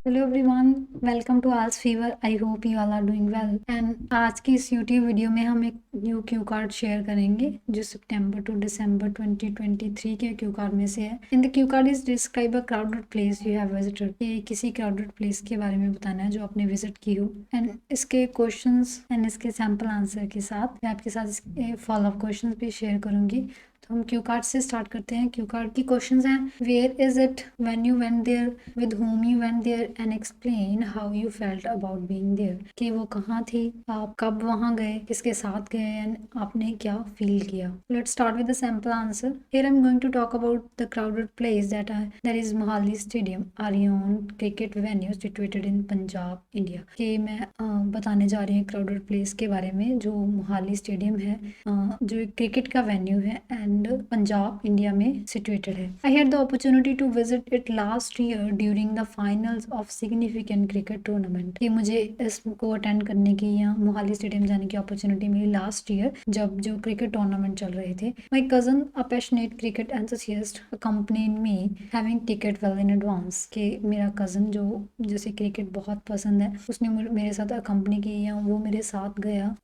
Hello everyone, welcome to Al's fever. I hope you all are doing well. And आज की इस YouTube video में हम एक न्यू क्यू कार्ड शेयर करेंगे जो सितंबर टू दिसंबर 2023 के क्यू कार्ड में से है। In the Q card is describe a crowded place you have visited. ये किसी क्राउडेड प्लेस के बारे में बताना है जो आपने विजिट की हो। एंड इसके क्वेश्चंस एंड इसके सैम्पल आंसर के साथ मैं आपके साथ इसके फॉलो अप क्वेश्चन भी शेयर करूंगी। तो हम क्यू कार्ड से स्टार्ट करते हैं। क्यू कार्ड की क्वेश्चंस हैं, where is it, when you went there, with whom you went there and explain how you felt about being there। कि वो कहाँ थी, आप कब वहाँ गए, किसके साथ गए एंड आपने क्या फील किया। Let's start with the sample answer. Here I am going to talk about the crowded place that is Mohali stadium, आरियन cricket venue situated in Punjab India. कि मैं बताने जा रही हूँ क्राउडेड प्लेस के बारे में जो मोहाली स्टेडियम है, जो एक क्रिकेट का वेन्यू है एंड पंजाब इंडिया में सिचुएटेड है। I had the opportunity to visit it last year during the finals of significant cricket tournament. कि मुझे इसको अटेंड करने की या मोहाली स्टेडियम जाने की अपॉर्चुनिटी मिली लास्ट ईयर जब जो क्रिकेट टूर्नामेंट चल रहे थे। My cousin a passionate cricket enthusiast accompanied me having ticket well in advance. कि मेरा कजन जो जैसे क्रिकेट बहुत पसंद है उसने मेरे साथ अकम्पनी की या वो मेरे साथ गया,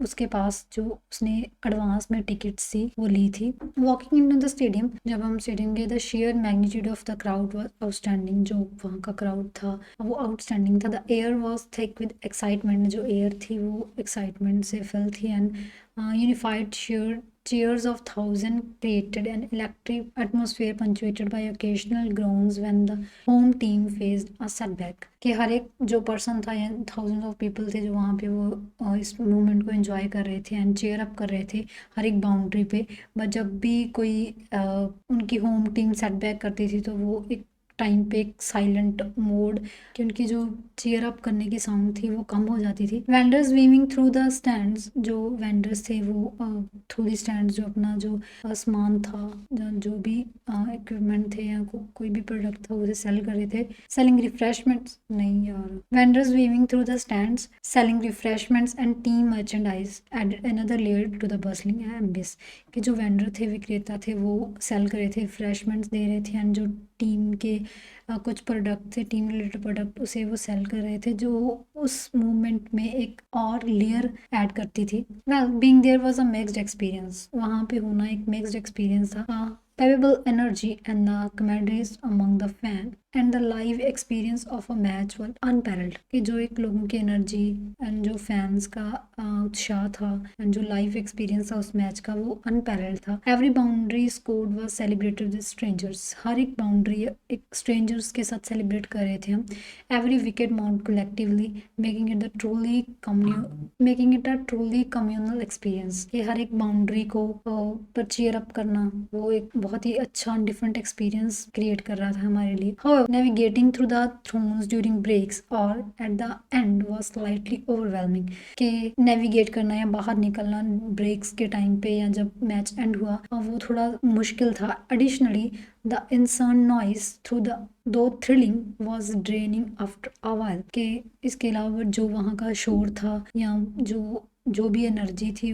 उसके पास जो उसने एडवांस में टिकट्स थी वो ली थी। वॉकिंग इन द स्टेडियम, जब हम स्टेडियम गए, the share magnitude of the crowd was outstanding. जो वहाँ का क्राउड था वो आउटस्टैंडिंग था। The air was thick with excitement. जो एयर थी वो एक्साइटमेंट से फिल थी and unified share cheers of thousand created an electric atmosphere punctuated by occasional groans when the home team faced a setback। कि हर एक जो person था या थाउजेंड ऑफ पीपल थे जो वहाँ पे वो इस मूवमेंट को एंजॉय कर रहे थे एंड चेयर अप कर रहे थे हर एक बाउंड्री पे। बट जब भी कोई उनकी होम टीम सेटबैक करती थी तो वो एक टाइम पे एक साइलेंट मोड कि उनकी जो चीयर अप करने की साउंड थी वो कम हो जाती थी। Vendors weaving through the stands, जो वेंडर्स थे वो थ्रू द स्टैंड्स जो अपना जो सामान था, जो भी इक्विपमेंट थे या कोई भी प्रोडक्ट था उसे सेल कर रहे थे। सेलिंग रिफ्रेशमेंट्स नहीं यार, vendors weaving through the stands selling refreshments and team merchandise added another layer to the bustling ambience. कि जो वेंडर थे, विक्रेता थे, वो सेल कर रहे थे, रिफ्रेशमेंट्स दे रहे थे एंड जो टीम के कुछ प्रोडक्ट थे, टीम रिलेटेड प्रोडक्ट, उसे वो सेल कर रहे थे जो उस मूवमेंट में एक और लेयर ऐड करती थी। Well being there was a mixed experience. वहाँ पे होना एक मिक्स्ड एक्सपीरियंस था। palpable energy and the camaraderie among the fan and the live experience of a match were unparalleled। कि जो एक लोगों की एनर्जी एंड जो फैंस का उत्साह था एंड जो लाइव एक्सपीरियंस था उस मैच का वो अनपैरेलल था। Every boundary scored was celebrated with strangers. हर एक बाउंड्री एक स्ट्रेंजर्स के साथ सेलिब्रेट कर रहे थे हम। Every wicket mount collectively making it a truly communal experience. ये हर एक बाउंड्री को पर चीयर अप करना वो एक बहुत ही अच्छा डिफरेंट एक्सपीरियंस क्रिएट कर रहा था हमारे लिए। However, navigating through the thrones during breaks or at the end was slightly overwhelming। कि नेविगेट करना या बाहर निकलना ब्रेक्स के टाइम पे या जब मैच एंड हुआ वो थोड़ा मुश्किल था। एडिशनली द इंसान नॉइस थ्रू द दो thrilling was draining after a while. कि इसके अलावा जो वहाँ का शोर था या जो भी एनर्जी थी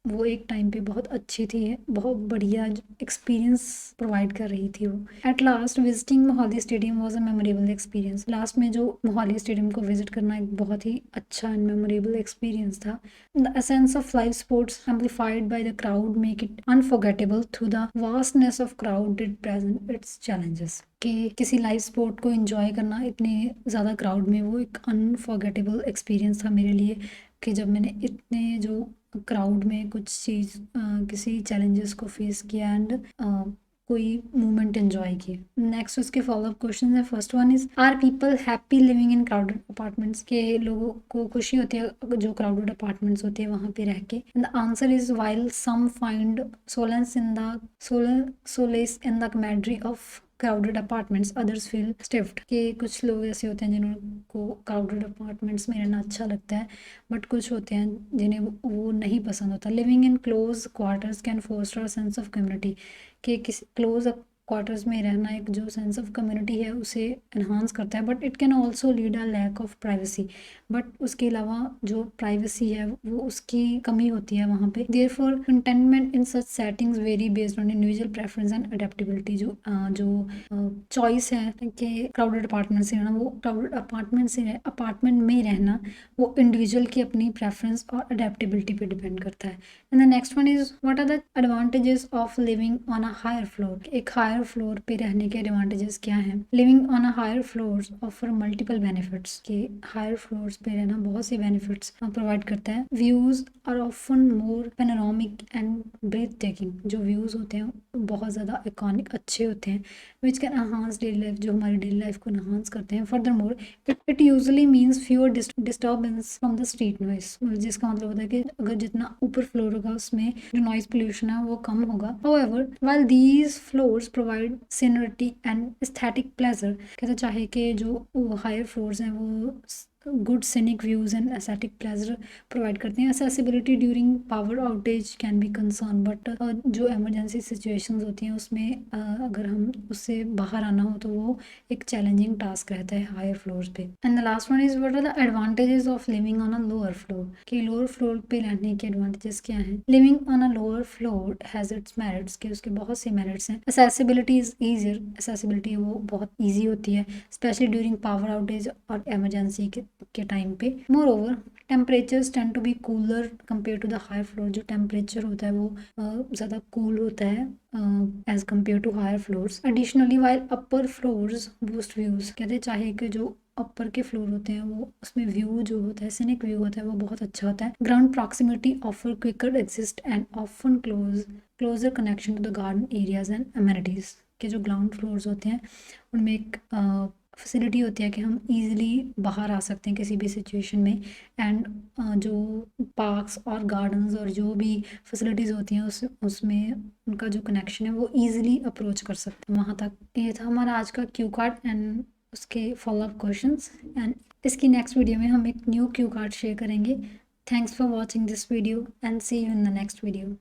वो एक टाइम पे बहुत अच्छी थी, बहुत बढ़िया एक्सपीरियंस प्रोवाइड कर रही थी वो। At last visiting Mohali stadium was a memorable experience. Last में जो मोहाली स्टेडियम को विजिट करना एक बहुत ही अच्छा एंड मेमोरेबल एक्सपीरियंस था। The essence of live sports amplified by the crowd make it unforgettable through the vastness of crowd did present it's challenges. कि किसी लाइव स्पोर्ट को एंजॉय करना इतने ज़्यादा क्राउड में वो एक अनफॉरगेटेबल एक्सपीरियंस था मेरे लिए। कि जब मैंने इतने जो क्राउड में कुछ चीज़ किसी चैलेंजेस को फेस किया एंड कोई मूवमेंट एंजॉय किए। नेक्स्ट उसके फॉलोअप क्वेश्चन है। First one is, are people happy living in crowded apartments. के लोगों को खुशी होती है जो क्राउडेड अपार्टमेंट्स होते हैं वहाँ पे रह के। The answer is, while some find solace in the camaraderie of crowded apartments others feel stifled. कि कुछ लोग ऐसे होते हैं जिनको क्राउडेड अपार्टमेंट्स में रहना अच्छा लगता है बट कुछ होते हैं जिन्हें वो नहीं पसंद होता। Living in close quarters can foster a sense of community. कि किसी क्लोज क्वार्टर्स में रहना एक जो सेंस ऑफ कम्युनिटी है उसे एनहांस करता है, but it can also lead a lack of privacy. But उसके अलावा जो प्राइवेसी है वो उसकी कमी होती है वहाँ पे। Therefore containment in such settings very based on individual preference and adaptability. जो चॉइस है कि क्राउडेड अपार्टमेंट से रहना, वो क्राउडेड अपार्टमेंट में रहना वो इंडिविजुअल की अपनी प्रेफरेंस और अडेप्टेबिलिटी पे डिपेंड करता है। And the next one is what are the advantages of living on a higher floor. एक हायर फ्लोर पे रहने के एडवांटेजेस क्या हैं? Living on a higher floors offer multiple benefits. के हायर फ्लोर्स पे रहना बहुत से बेनिफिट्स प्रोवाइड करता है। Views are often more panoramic and breathtaking. जो व्यूज होते हैं बहुत ज़्यादा इकॉनिक अच्छे होते हैं, which can enhance daily life, जो हमारी डेली लाइफ को एनहांस करते हैं। Further more it usually means fewer disturbance from the street noise, जिसका मतलब होता है कि अगर जितना ऊपर फ्लोर होगा उसमें जो नॉइज पोल्यूशन है वो कम होगा। However while these floors provide serenity and aesthetic pleasure, कहते चाहे कि जो हायर फ्लोर्स हैं वो good scenic views and aesthetic pleasure provide करते हैं। Accessibility during power outage can be concern, but जो इमरजेंसी सिचुएशंस होती हैं उसमें अगर हम उससे बाहर आना हो तो वो एक चैलेंजिंग टास्क रहता है हायर फ्लोर्स पे। And the last one is what are the advantages of living on a lower floor. कि लोअर फ्लोर पे रहने के एडवांटेजेस क्या हैं? Living on a lower floor has its merits, के उसके बहुत से मेरिट्स हैं। एक्सेसिबिलिटी इज ईजियर, एक्सेसिबिलिटी वो बहुत ईजी होती है स्पेशली ड्यूरिंग पावर आउटेज और इमरजेंसी के टाइम पे। Moreover temperatures tend to be cooler compare to the higher floor. जो टेम्परेचर होता है वो ज़्यादा कूल होता है as compare to higher floors. Additionally while upper floors boost views, कहते चाहे कि जो अपर के फ्लोर होते हैं वो उसमें व्यू जो होता है सीनिक व्यू होता है वो बहुत अच्छा होता है। Ground proximity offer quicker exist and often closer connection to the garden areas and amenities. के जो ग्राउंड फ्लोर्स होते हैं उनमें एक फैसिलिटी होती है कि हम इजीली बाहर आ सकते हैं किसी भी सिचुएशन में। एंड जो पार्क्स और गार्डन्स और जो भी फैसिलिटीज़ होती हैं उसमें उनका जो कनेक्शन है वो इजीली अप्रोच कर सकते हैं वहाँ तक। ये था हमारा आज का क्यू कार्ड एंड उसके फॉलोअप क्वेश्चंस। एंड इसकी नेक्स्ट वीडियो में हम एक न्यू क्यू कार्ड शेयर करेंगे। Thanks for watching this video and see you in the next video.